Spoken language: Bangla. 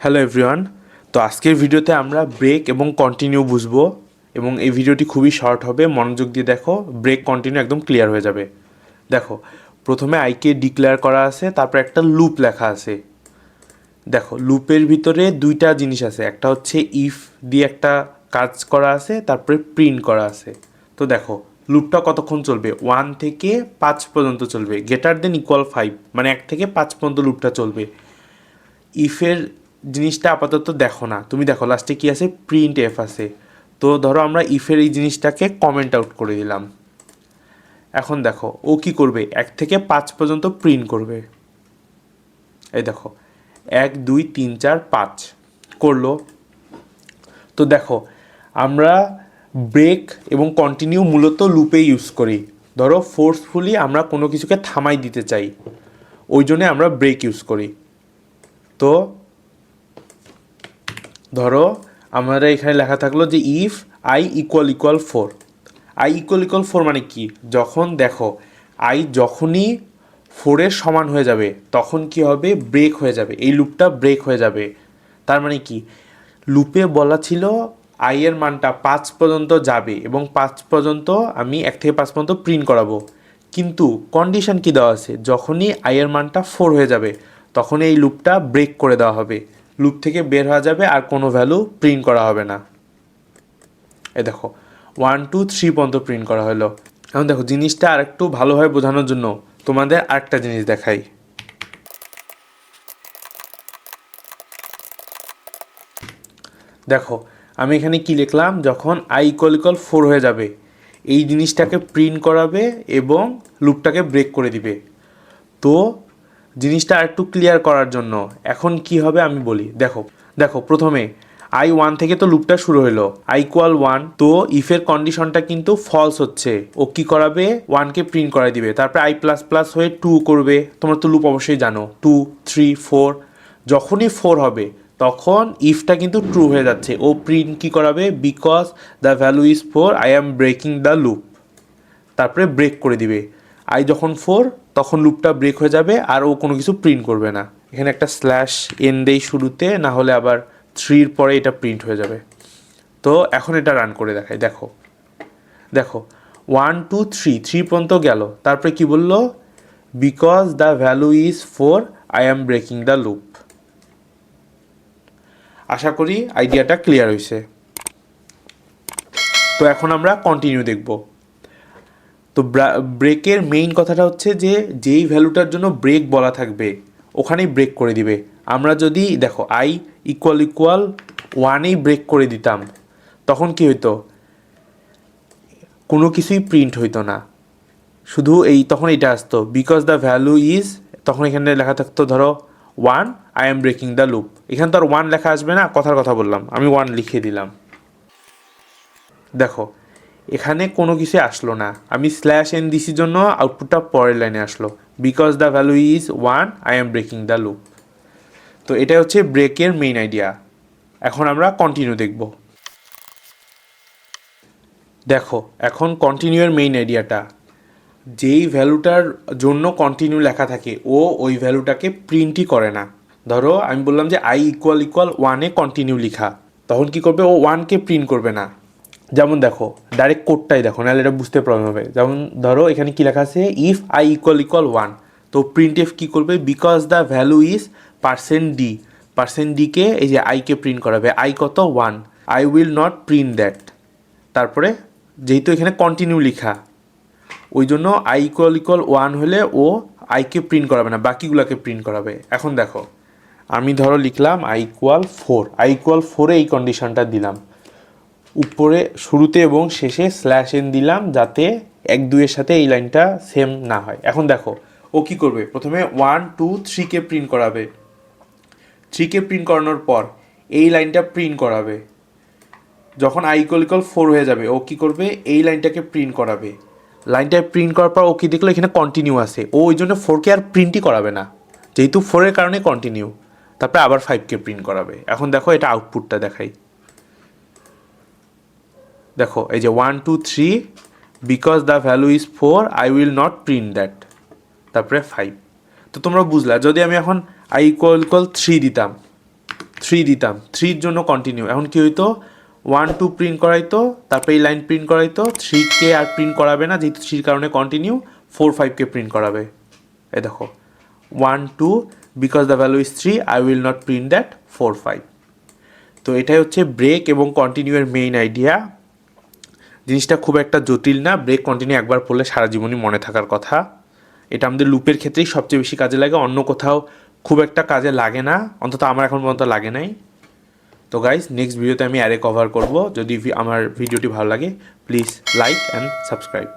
Hello everyone. তো আজকের ভিডিওতে আমরা ব্রেক এবং কন্টিনিউ বুঝবো এবং এই ভিডিওটি খুবই শর্ট হবে, মনোযোগ দিয়ে দেখো, ব্রেক কন্টিনিউ একদম ক্লিয়ার হয়ে যাবে। দেখো, প্রথমে আইকে ডিক্লেয়ার করা আছে, তারপর একটা লুপ লেখা আছে। দেখো, লুপের ভিতরে দুইটা জিনিস আছে, একটা হচ্ছে ইফ দিয়ে একটা কাজ করা আছে, তারপরে প্রিন্ট করা আছে। তো দেখো, লুপটা কতক্ষণ চলবে? 1 থেকে 5 পর্যন্ত চলবে, গ্রেটার দেন ইকুয়াল 5, মানে 1 থেকে 5 পর্যন্ত লুপটা চলবে। ইফের জিনিসটা আপাতত দেখো না, তুমি দেখো লাস্টে কি আছে, প্রিন্ট এফ আছে। তো ধরো আমরা ইফের এই জিনিসটাকে কমেন্ট আউট করে দিলাম। এখন দেখো ও কি করবে, 1 থেকে 5 পর্যন্ত প্রিন্ট করবে। এই দেখো 1 2 3 4 5 করলো। তো দেখো, আমরা ব্রেক এবং কন্টিনিউ মূলত লুপে ইউজ করি। ধরো ফোর্সফুলি আমরা কোনো কিছুকে থামাই দিতে চাই, ওই জন্যে আমরা ব্রেক ইউজ করি। তো ধরো আমাদের এখানে লেখা থাকলো যে if I equal equal 4। I equal equal 4 মানে কি? যখন দেখো আই যখনই 4-এর সমান হয়ে যাবে তখন কি হবে, ব্রেক হয়ে যাবে, এই লুপটা ব্রেক হয়ে যাবে। তার মানে কি, লুপে বলা ছিল আই এর মানটা 5 পর্যন্ত যাবে এবং 5 পর্যন্ত আমি 1 থেকে 5 পর্যন্ত প্রিন্ট করাবো। কিন্তু কন্ডিশন কি দেওয়া আছে, যখনই আই এর মানটা 4 হয়ে যাবে তখন এই লুপটা ব্রেক করে দেওয়া হবে, লুপ থেকে বের হয়ে যাবে, আর কোনো ভ্যালু প্রিন্ট করা হবে না। এই দেখো 1 2 3 পর্যন্ত প্রিন্ট করা হলো। এখন দেখো জিনিসটা আর একটু ভালোভাবে বোঝানোর জন্য তোমাদের আরেকটা জিনিস দেখাই। দেখো আমি এখানে কি লিখলাম, যখন আই ইকুয়াল ইকুয়াল 4 হয়ে যাবে এই জিনিসটাকে প্রিন্ট করাবে এবং লুপটাকে ব্রেক করে দিবে। তো জিনিসটা আর একটু ক্লিয়ার করার জন্য এখন কি হবে আমি বলি। দেখো দেখো প্রথমে আই 1 থেকে তো লুপটা শুরু হলো, আই ইকুয়াল 1, তো ইফের কন্ডিশনটা কিন্তু ফলস হচ্ছে, ও কি করাবে, 1কে প্রিন্ট করাই দিবে, তারপরে আই প্লাস প্লাস হয়ে 2 করবে। তোমরা তো লুপ অবশ্যই জানো, 2 3 4, যখনই 4 হবে তখন ইফটা কিন্তু ট্রু হয়ে যাচ্ছে, ও প্রিন্ট কি করাবে, because the value is 4 I am breaking the loop, তারপরে ব্রেক করে দিবে। আই যখন 4 তখন লুপটা ব্রেক হয়ে যাবে আর ও কোনো কিছু প্রিন্ট করবে না। এখানে একটা স্ল্যাশ এন দেই শুরুতে, না হলে আবার 3-র পরে এটা প্রিন্ট হয়ে যাবে। তো এখন এটা রান করে দেখাই। দেখো দেখো 1 2 3 পর্যন্ত গেল, তারপরে কি বললো, because the value is 4 I am breaking the loop. আশা করি আইডিয়াটা ক্লিয়ার হয়েছে। তো এখন আমরা কন্টিনিউ দেখব। তো ব্রেকের মেইন কথাটা হচ্ছে যে যেই ভ্যালুটার জন্য ব্রেক বলা থাকবে ওখানেই ব্রেক করে দিবে। আমরা যদি দেখো আই ইকুয়াল ইকুয়াল 1-এই ব্রেক করে দিতাম তখন কি হইতো, কোনো কিছুই প্রিন্ট হইতো না, শুধু এই তখন এইটা আসতো, বিকজ দ্য ভ্যালু ইজ, তখন এখানে লেখা থাকতো ধরো 1 I am breaking the loop. এখানে তো আর 1 লেখা আসবে না, কথার কথা বললাম, আমি 1 লিখে দিলাম। দেখো এখানে কোনো কিছু আসলো না, আমি স্ল্যাশ এন দিছি জন্য আউটপুটটা পরের লাইনে আসলো, because the value is 1 I am breaking the loop. তো এটা হচ্ছে ব্রেকের মেইন আইডিয়া। এখন আমরা কন্টিনিউ দেখব। দেখো এখন কন্টিনিউয়ের মেইন আইডিয়াটা, যেই ভ্যালুটার জন্য কন্টিনিউ লেখা থাকে ও ওই ভ্যালুটাকে প্রিন্টই করে না। ধরো আমি বললাম যে আই ইকুয়াল ইকুয়াল 1-এ কন্টিনিউ লিখা, তখন কি করবে, ও 1কে প্রিন্ট করবে না। যেমন দেখো ডাইরেক্ট কোডটাই দেখো, নাহলে এটা বুঝতে প্রবলেম হবে। যেমন ধরো এখানে কি লেখা আছে, ইফ আই ইকুয়াল ইকুয়াল 1, তো প্রিন্ট এফ কী করবে, because the value is %d, %d-কে এই যে আইকে প্রিন্ট করাবে, আই কত 1, I will not print that. তারপরে যেহেতু এখানে কন্টিনিউ লিখা ওই জন্য আই ইকুয়াল ইকুয়াল 1 হলে ও আইকে প্রিন্ট করাবে না, বাকিগুলোকে প্রিন্ট করাবে। এখন দেখো আমি ধরো লিখলাম আই ইকুয়াল 4, আই ইকুয়াল 4-এ এই কন্ডিশনটা দিলাম, উপরে শুরুতে এবং শেষে স্ল্যাশ এন দিলাম যাতে 1 2-এর সাথে এই লাইনটা সেম না হয়। এখন দেখো ও কী করবে, প্রথমে 1 2 3-কে প্রিন্ট করাবে, 3-কে প্রিন্ট করানোর পর এই লাইনটা প্রিন্ট করাবে। যখন আই ইকুয়াল ইকুয়াল 4 হয়ে যাবে ও কী করবে, এই লাইনটাকে প্রিন্ট করাবে। লাইনটা প্রিন্ট করার পর ও কী দেখলো, এখানে কন্টিনিউ আছে, ও ওই জন্য 4-কে আর প্রিন্টই করাবে না, যেহেতু 4-এর কারণে কন্টিনিউ। তারপরে আবার 5-কে প্রিন্ট করাবে। এখন দেখো এটা আউটপুটটা দেখাই। দেখো এই যে 1 2 3, because the value is 4 I will not print that, তারপরে 5। তো তোমরা বুঝলা, যদি আমি এখন আই ইকুয়াল ইকুয়াল 3 দিতাম, 3 দিতাম, 3-র জন্য কন্টিনিউ। এখন কি হইতো, 1 2 প্রিন্ট করাইতো, তারপরে এই লাইন প্রিন্ট করাইতো, 3-কে আর প্রিন্ট করাবে না যেহেতু 3-র কারণে কন্টিনিউ, 4 5-কে প্রিন্ট করাবে। এই দেখো 1 2 because the value is 3 I will not print that 4 5। তো এটাই হচ্ছে ব্রেক এবং কন্টিনিউয়ের মেইন আইডিয়া। জিনিসটা খুব একটা জটিল না, ব্রেক কন্টিনিউ একবার পড়লে সারা জীবনই মনে থাকার কথা। এটা আমাদের লুপের ক্ষেত্রেই সবচেয়ে বেশি কাজে লাগে, অন্য কোথাও খুব একটা কাজে লাগে না, অন্তত আমার এখন পর্যন্ত লাগে নাই। তো গাইজ নেক্সট ভিডিওতে আমি অ্যারে কভার করব। যদি আমার ভিডিওটি ভালো লাগে প্লিজ লাইক অ্যান্ড সাবস্ক্রাইব।